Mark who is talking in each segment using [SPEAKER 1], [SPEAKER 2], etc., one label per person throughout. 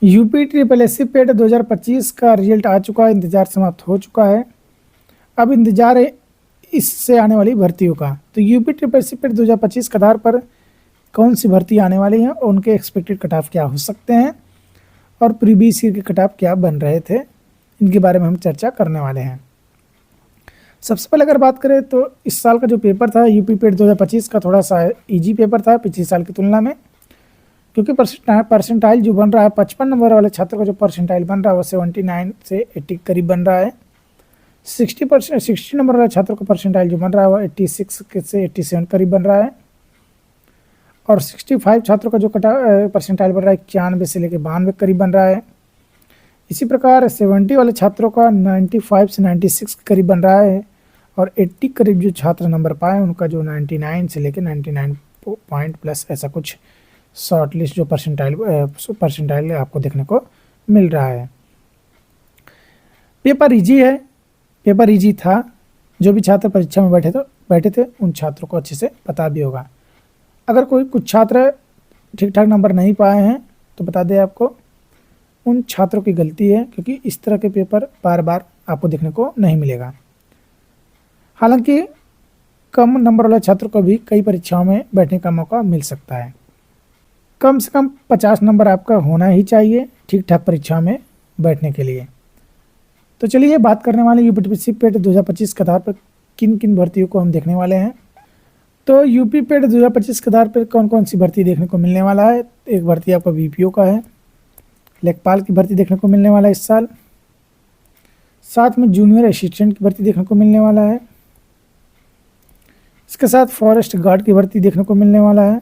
[SPEAKER 1] UP triple S C पेट 2025 का result आ चुका है, इंतज़ार समाप्त हो चुका है। अब इंतज़ार है इससे आने वाली भर्तियों का। तो यूपी ट्रिपल एस सी पेट 2025 के आधार पर कौन सी भर्ती आने वाली है और उनके एक्सपेक्टेड कट ऑफ क्या हो सकते हैं और प्रीवियस ईयर के कट ऑफ क्या बन रहे थे, इनके बारे में हम चर्चा करने वाले हैं। सबसे पहले अगर बात करें तो इस साल का जो पेपर था यूपी पेट 2025 का थोड़ा सा ईजी पेपर था पिछले साल की तुलना में, क्योंकि परसेंटाइल जो बन रहा है 55 नंबर वाले छात्र का जो परसेंटाइल बन रहा है वो 79 से 80 के करीब बन रहा है। 60 नंबर वाले छात्रों का परसेंटाइल जो बन रहा है वो 86 से 87 करीब बन रहा है। और 65 छात्रों का जो परसेंटाइल बन रहा है 91 से लेकर 92 करीब बन रहा है। इसी प्रकार 70 वाले छात्रों का 95 से 96 के करीब बन रहा है। और 80 करीब जो छात्र नंबर पाए उनका जो 99 से लेकर 99 पॉइंट प्लस ऐसा कुछ शॉर्ट लिस्ट जो परसेंटाइल आपको देखने को मिल रहा है। पेपर इजी है, पेपर इजी था। जो भी छात्र परीक्षा में बैठे थे उन छात्रों को अच्छे से पता भी होगा। अगर कुछ छात्र ठीक ठाक नंबर नहीं पाए हैं तो बता दें आपको उन छात्रों की गलती है, क्योंकि इस तरह के पेपर बार बार आपको देखने को नहीं मिलेगा। हालांकि कम नंबर वाले छात्रों को भी कई परीक्षाओं में बैठने का मौका मिल सकता है। कम से कम 50 नंबर आपका होना ही चाहिए ठीक ठाक परीक्षा में बैठने के लिए। तो चलिए बात करने वाले यूपी पेट 2025 के आधार पर किन किन भर्तियों को हम देखने वाले हैं। तो यूपी पेट 2025 के आधार पर कौन कौन सी भर्ती देखने को मिलने वाला है। एक भर्ती आपका बीपीओ का है, लेखपाल की भर्ती देखने को मिलने वाला है इस साल। साथ में जूनियर असिस्टेंट की भर्ती देखने को मिलने वाला है। इसके साथ फॉरेस्ट गार्ड की भर्ती देखने को मिलने वाला है।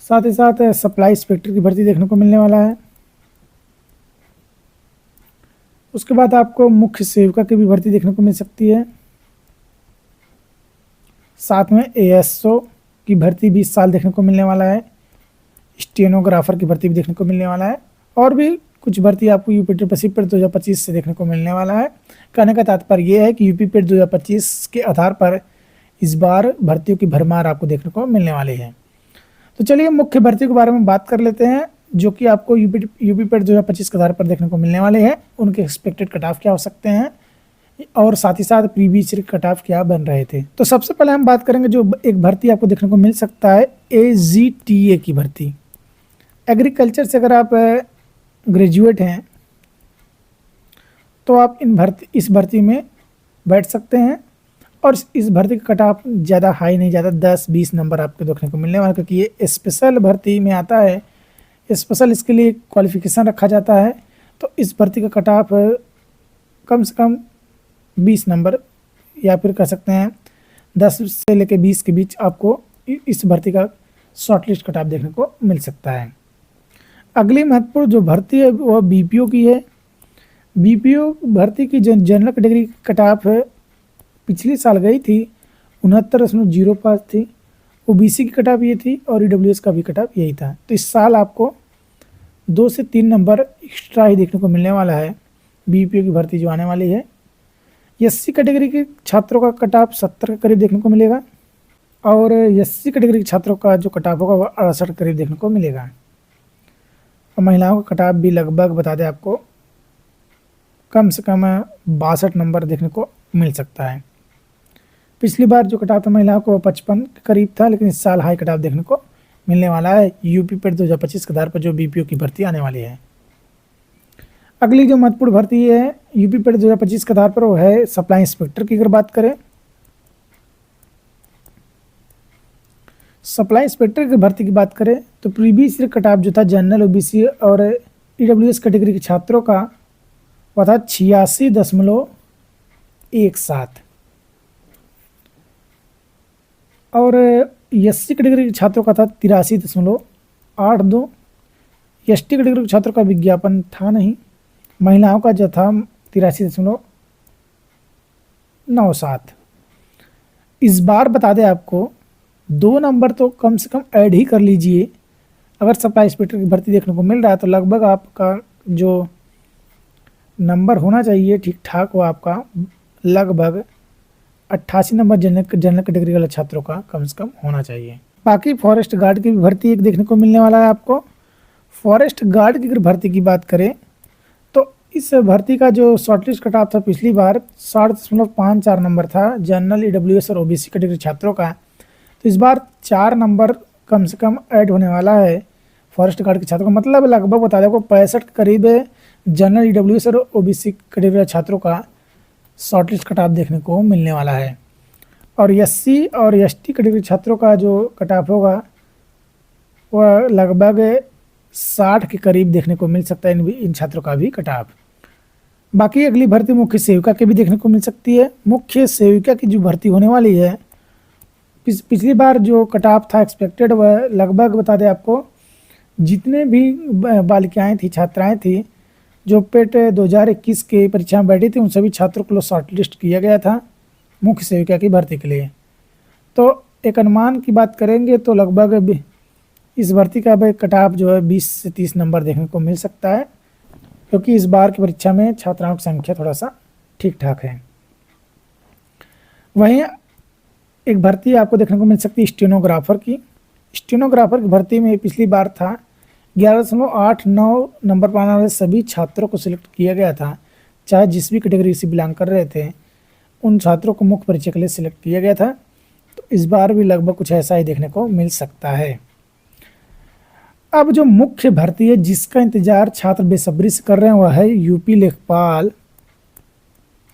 [SPEAKER 1] साथ ही साथ सप्लाई इंस्पेक्टर की भर्ती देखने को मिलने वाला है। उसके बाद आपको मुख्य सेविका की भी भर्ती देखने को मिल सकती है। साथ में एएसओ की भर्ती भी इस साल देखने को मिलने वाला है। स्टेनोग्राफर की भर्ती भी देखने को मिलने वाला है। और भी कुछ भर्ती आपको यूपी ट्रिपल पेट 2025 से देखने को मिलने वाला है। कहने का तात्पर्य यह है कि यूपी पेट 2025 के आधार पर इस बार भर्तियों की भरमार आपको देखने को मिलने वाली है। तो चलिए मुख्य भर्ती के बारे में बात कर लेते हैं, जो कि आपको यूपी पेट 2025 के आधार पर देखने को मिलने वाले हैं। उनके एक्सपेक्टेड कट ऑफ क्या हो सकते हैं और साथ ही साथ प्रीवियस ईयर कट ऑफ क्या बन रहे थे। तो सबसे पहले हम बात करेंगे जो एक भर्ती आपको देखने को मिल सकता है AGTA की भर्ती। एग्रीकल्चर से अगर आप ग्रेजुएट हैं तो आप इस भर्ती में बैठ सकते हैं। और इस भर्ती का कट ऑफ ज़्यादा हाई नहीं, ज़्यादा 10-20 नंबर आपको देखने को मिलने वाला, क्योंकि ये स्पेशल भर्ती में आता है। स्पेशल इसके लिए क्वालिफिकेशन रखा जाता है। तो इस भर्ती का कट ऑफ कम से कम 20 नंबर या फिर कह सकते हैं 10 से लेकर 20 के बीच आपको इस भर्ती का शॉर्ट लिस्ट कट ऑफ देखने को मिल सकता है। अगली महत्वपूर्ण जो भर्ती है वह बीपीओ की है। बीपीओ भर्ती की जो जनरल कैटेगरी कट ऑफ पिछले साल गई थी 69.05 थी। ओबीसी की कट ऑफ ये थी और ईडब्ल्यूएस का भी कट ऑफ यही था। तो इस साल आपको 2 से 3 नंबर एक्स्ट्रा ही देखने को मिलने वाला है बीपीओ की भर्ती जो आने वाली है। एससी कैटेगरी के छात्रों का कट ऑफ 70 के करीब देखने को मिलेगा और एससी कैटेगरी के छात्रों का जो कट ऑफ होगा वह 68 के करीब देखने को मिलेगा। और महिलाओं का कट ऑफ भी लगभग बता दें आपको कम से कम 62 नंबर देखने को मिल सकता है। पिछली बार जो कट ऑफ था महिलाओं को 55 के करीब था, लेकिन इस साल हाई कट ऑफ देखने को मिलने वाला है यूपी पेट 2025 के आधार पर जो बीपीओ की भर्ती आने वाली है। अगली जो महत्वपूर्ण भर्ती है यूपी पेट 2025 के आधार पर वो है सप्लाई इंस्पेक्टर की। अगर बात करें सप्लाई इंस्पेक्टर की भर्ती की बात करें तो प्रीवियस ईयर कट ऑफ जो था जनरल ओबीसी और ईडब्ल्यूएस कैटेगरी के छात्रों का वह था 86.17 और एससी कैटेगरी के छात्रों का था 83.82। एसटी कैटेगरी के छात्रों का विज्ञापन था नहीं। महिलाओं का जो था 83.97। इस बार बता दें आपको 2 नंबर तो कम से कम ऐड ही कर लीजिए। अगर सप्लाई इंस्पेक्टर की भर्ती देखने को मिल रहा है तो लगभग आपका जो नंबर होना चाहिए ठीक ठाक वो आपका लगभग 88 नंबर जनरल कैटेगरी वाले छात्रों का कम से कम होना चाहिए। बाकी फॉरेस्ट गार्ड की भी भर्ती एक देखने को मिलने वाला है आपको फॉरेस्ट गार्ड की अगर भर्ती की बात करें तो इस भर्ती का जो शॉर्टलिस्ट कट ऑफ था पिछली बार 60.54 नंबर था जनरल ईडब्ल्यूएस और ओबीसी कैटेगरी छात्रों का। तो इस बार 4 नंबर कम से कम ऐड होने वाला है फॉरेस्ट गार्ड के छात्रों का, मतलब लगभग बता दें आपको 65 के करीब जनरल ईडब्ल्यूएस और ओबीसी कैटेगरी छात्रों का शॉर्टलिस्ट कट ऑफ देखने को मिलने वाला है। और एससी और एसटी कैटेगरी छात्रों का जो कट ऑफ होगा वह लगभग 60 के करीब देखने को मिल सकता है इन छात्रों का भी कट ऑफ। बाकी अगली भर्ती मुख्य सेविका की भी देखने को मिल सकती है। मुख्य सेविका की जो भर्ती होने वाली है पिछली बार जो कट ऑफ था एक्सपेक्टेड वह लगभग बता दें आपको, जितने भी बालिकाएं थी छात्राएं थी जो पेट 2021 के परीक्षा में बैठी थी उन सभी छात्रों को शॉर्ट लिस्ट किया गया था मुख्य सेविका की भर्ती के लिए। तो एक अनुमान की बात करेंगे तो लगभग इस भर्ती का कट ऑफ जो है 20 से 30 नंबर देखने को मिल सकता है, क्योंकि इस बार की परीक्षा में छात्राओं की संख्या थोड़ा सा ठीक ठाक है। वहीं एक भर्ती आपको देखने को मिल सकती है स्टेनोग्राफर की। स्टेनोग्राफर की भर्ती में पिछली बार था 11.89 नंबर पाने वाले सभी छात्रों को सिलेक्ट किया गया था, चाहे जिस भी कैटेगरी से बिलोंग कर रहे थे उन छात्रों को मुख्य परीक्षा के लिए सिलेक्ट किया गया था। तो इस बार भी लगभग कुछ ऐसा ही देखने को मिल सकता है। अब जो मुख्य भर्ती है जिसका इंतजार छात्र बेसब्री से कर रहे हैं वह है यूपी लेखपाल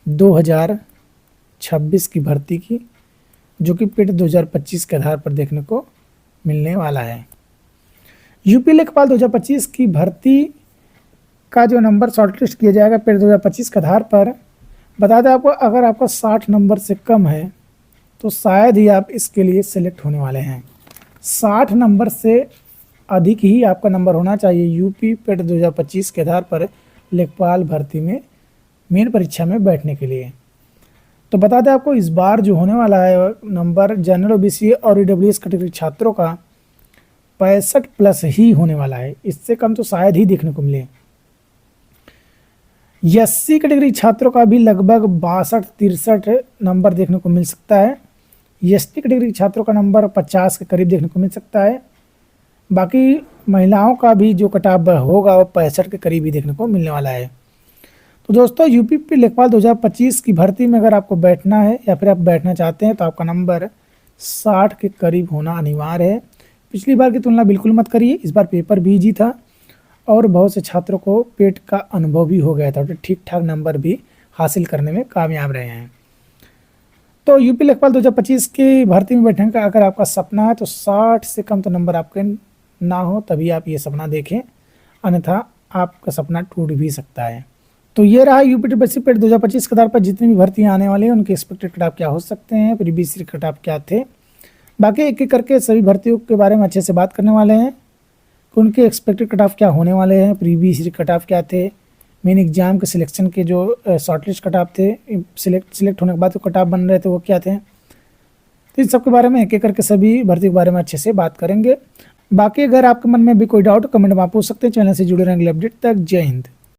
[SPEAKER 1] 2026 की भर्ती की, जो कि पेट 2025 के आधार पर देखने को मिलने वाला है। यूपी लेखपाल 2025 की भर्ती का जो नंबर शॉर्टलिस्ट किया जाएगा पेट 2025 के आधार पर, बता दें आपको अगर आपका 60 नंबर से कम है तो शायद ही आप इसके लिए सिलेक्ट होने वाले हैं। 60 नंबर से अधिक ही आपका नंबर होना चाहिए यूपी पेट 2025 के आधार पर लेखपाल भर्ती में मेन परीक्षा में बैठने के लिए। तो बता दें आपको इस बार जो होने वाला है नंबर जनरल ओबीसी और ईडब्ल्यूएस कैटेगरी छात्रों का 65 प्लस ही होने वाला है, इससे कम तो शायद ही देखने को मिले। एससी कैटेगरी छात्रों का भी लगभग 62-63 नंबर देखने को मिल सकता है। एसटी कैटेगरी छात्रों का नंबर 50 के करीब देखने को मिल सकता है। बाकी महिलाओं का भी जो कट ऑफ होगा वो 65 के करीब ही देखने को मिलने वाला है। तो दोस्तों यूपी लेखपाल 2025 की भर्ती में अगर आपको बैठना है या फिर आप बैठना चाहते हैं तो आपका नंबर 60 के करीब होना अनिवार्य है। पिछली बार की तुलना बिल्कुल मत करिए, इस बार पेपर भी इजी था और बहुत से छात्रों को पेट का अनुभव भी हो गया था, तो ठीक ठाक नंबर भी हासिल करने में कामयाब रहे हैं। तो यूपी लेखपाल 2025 की भर्ती में बैठने का अगर आपका सपना है तो 60 से कम तो नंबर आपके ना हो तभी आप ये सपना देखें, अन्यथा आपका सपना टूट भी सकता है। तो ये रहा यूपी टीपीएससी पेट 2025 के आधार पर जितनी भी भर्तियाँ आने वाली हैं उनके एक्सपेक्टेड कट ऑफ क्या हो सकते हैं, प्रीवियस ईयर कट ऑफ क्या थे। बाकी एक एक करके सभी भर्तियों के बारे में अच्छे से बात करने वाले हैं कि उनके एक्सपेक्टेड कट ऑफ क्या होने वाले हैं, प्रीवियस ईयर कट ऑफ क्या थे, मेन एग्जाम के सिलेक्शन के जो शॉर्टलिस्ट कट ऑफ थे, सिलेक्ट होने के बाद जो कट ऑफ बन रहे थे वो क्या थे। तो इन सब के बारे में एक एक करके सभी भर्ती के बारे में अच्छे से बात करेंगे। बाकी अगर आपके मन में भी कोई डाउट कमेंट में आप पूछ सकते हैं। चैनल से जुड़े रहेंगे अपडेट तक। जय हिंद।